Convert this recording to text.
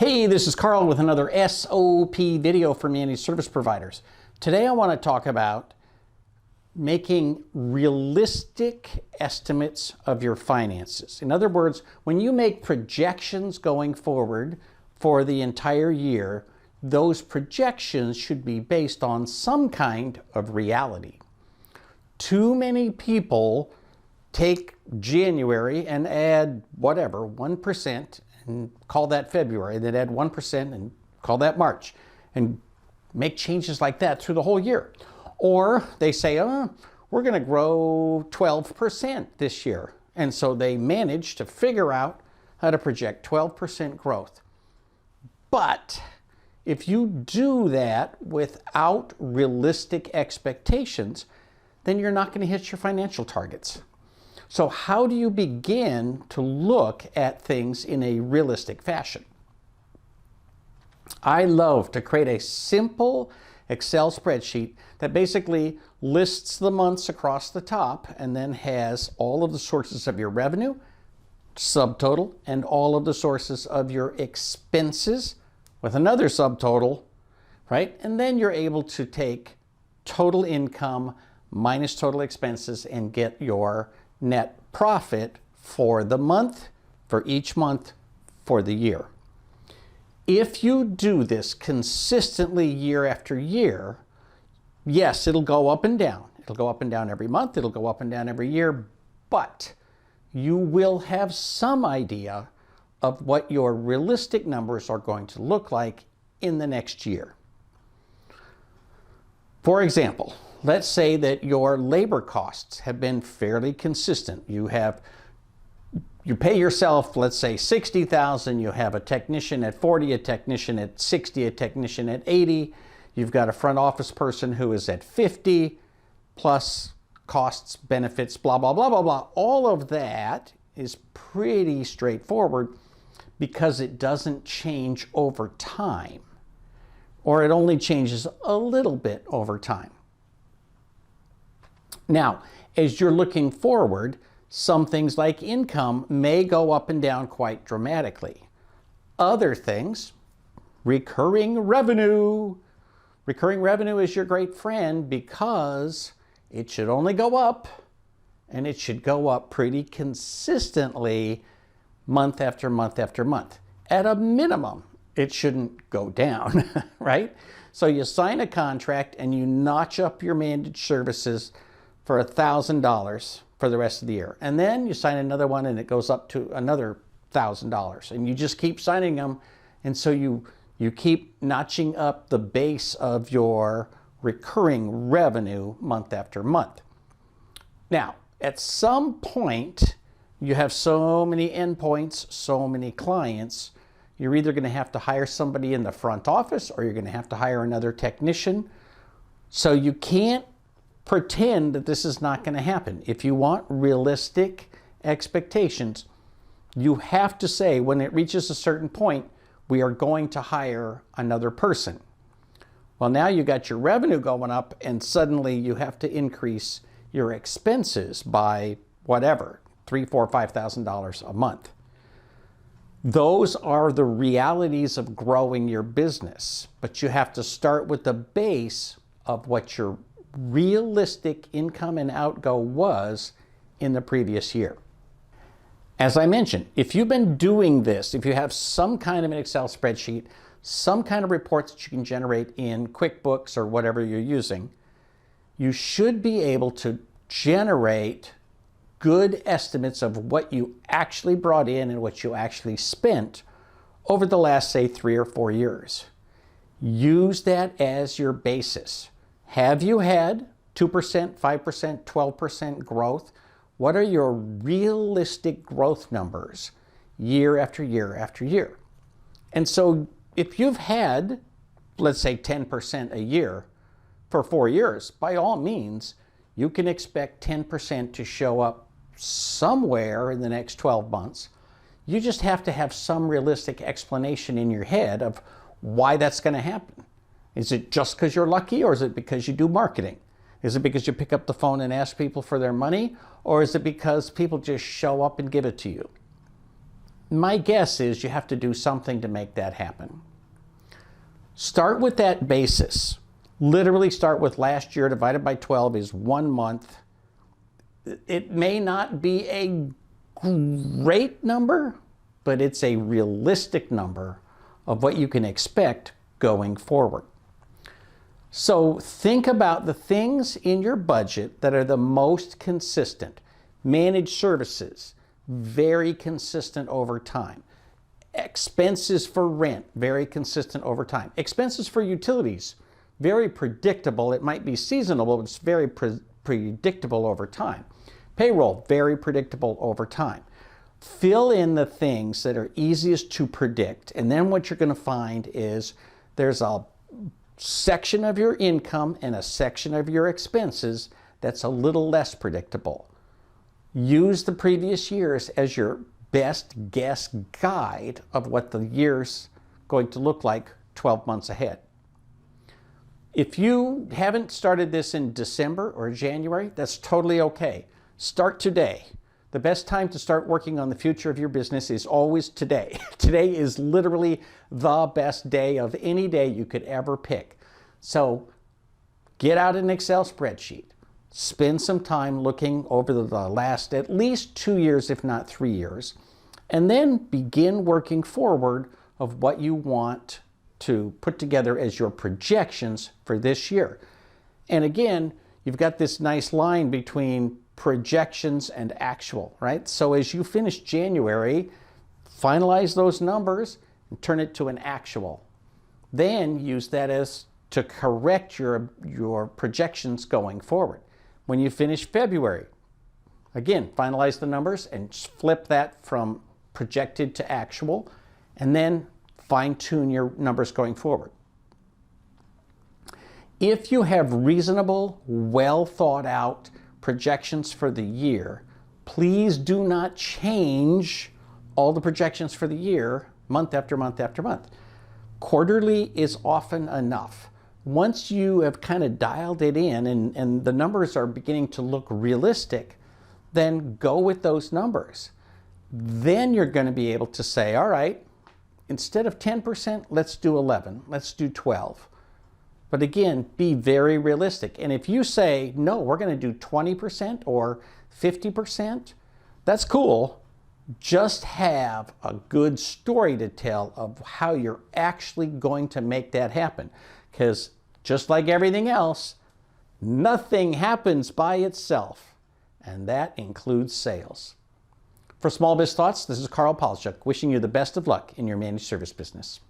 Hey, this is Karl with another SOP video for managed service providers. Today I want to talk about making realistic estimates of your finances. In other words, when you make projections going forward for the entire year, those projections should be based on some kind of reality. Too many people take January and add whatever, 1%, and call that February, then add 1% and call that March, and make changes like that through the whole year. Or they say, oh, we're going to grow 12% this year. And so they manage to figure out how to project 12% growth. But if you do that without realistic expectations, then you're not going to hit your financial targets. So how do you begin to look at things in a realistic fashion? I love to create a simple Excel spreadsheet that basically lists the months across the top and then has all of the sources of your revenue, subtotal, and all of the sources of your expenses with another subtotal, right? And then you're able to take total income minus total expenses and get your net profit for the month, for each month, for the year. If you do this consistently year after year, yes, it'll go up and down. It'll go up and down every month. It'll go up and down every year, but you will have some idea of what your realistic numbers are going to look like in the next year. For example, let's say that your labor costs have been fairly consistent. You pay yourself, let's say $60,000, you have a technician at 40, a technician at 60, a technician at 80. You've got a front office person who is at 50, plus costs, benefits, blah, blah, blah, blah, blah. All of that is pretty straightforward because it doesn't change over time, or it only changes a little bit over time. Now, as you're looking forward, some things like income may go up and down quite dramatically. Other things, recurring revenue. Recurring revenue is your great friend because it should only go up, and it should go up pretty consistently month after month after month. At a minimum, it shouldn't go down, right? So you sign a contract and you notch up your managed services for $1,000 for the rest of the year. And then you sign another one and it goes up to another $1,000. And you just keep signing them. And so you keep notching up the base of your recurring revenue month after month. Now, at some point, you have so many endpoints, so many clients, you're either going to have to hire somebody in the front office or you're going to have to hire another technician. So you can't pretend that this is not going to happen. If you want realistic expectations, you have to say when it reaches a certain point, we are going to hire another person. Well, now you got your revenue going up and suddenly you have to increase your expenses by whatever, $3,000, $4,000, $5,000 a month. Those are the realities of growing your business, but you have to start with the base of what your realistic income and outgo was in the previous year. As I mentioned, if you've been doing this, if you have some kind of an Excel spreadsheet, some kind of reports that you can generate in QuickBooks or whatever you're using, you should be able to generate good estimates of what you actually brought in and what you actually spent over the last, say, 3 or 4 years. Use that as your basis. Have you had 2%, 5%, 12% growth? What are your realistic growth numbers year after year after year? And so if you've had, let's say, 10% a year for 4 years, by all means, you can expect 10% to show up somewhere in the next 12 months. You just have to have some realistic explanation in your head of why that's going to happen. Is it just because you're lucky, or is it because you do marketing? Is it because you pick up the phone and ask people for their money, or is it because people just show up and give it to you? my guess is you have to do something to make that happen. Start with that basis. Literally start with last year divided by 12 is 1 month. It may not be a great number, but it's a realistic number of what you can expect going forward. So think about the things in your budget that are the most consistent. Managed services, very consistent over time. Expenses for rent, very consistent over time. Expenses for utilities, very predictable. It might be seasonal, but it's very predictable over time. Payroll, very predictable over time. Fill in the things that are easiest to predict, and then what you're going to find is there's a section of your income and a section of your expenses that's a little less predictable. Use the previous years as your best guess guide of what the year's going to look like 12 months ahead. If you haven't started this in December or January, that's totally okay. Start today. The best time to start working on the future of your business is always today. Today is literally the best day of any day you could ever pick. So get out an Excel spreadsheet. Spend some time looking over the last at least 2 years, if not 3 years, and then begin working forward of what you want to put together as your projections for this year. And again, you've got this nice line between projections and actual, right? So as you finish January, finalize those numbers and turn it to an actual. Then use that as to correct your projections going forward. When you finish February, again, finalize the numbers and flip that from projected to actual, and then fine-tune your numbers going forward. If you have reasonable, well thought out projections for the year, please do not change all the projections for the year month after month after month. Quarterly is often enough. Once you have kind of dialed it in and the numbers are beginning to look realistic, then go with those numbers. Then you're going to be able to say, all right, instead of 10%, let's do 11, let's do 12. But again, be very realistic. And if you say, no, we're going to do 20% or 50%, that's cool. Just have a good story to tell of how you're actually going to make that happen. Because just like everything else, nothing happens by itself. And that includes sales. For Small Biz Thoughts, this is Karl Palachuk, wishing you the best of luck in your managed service business.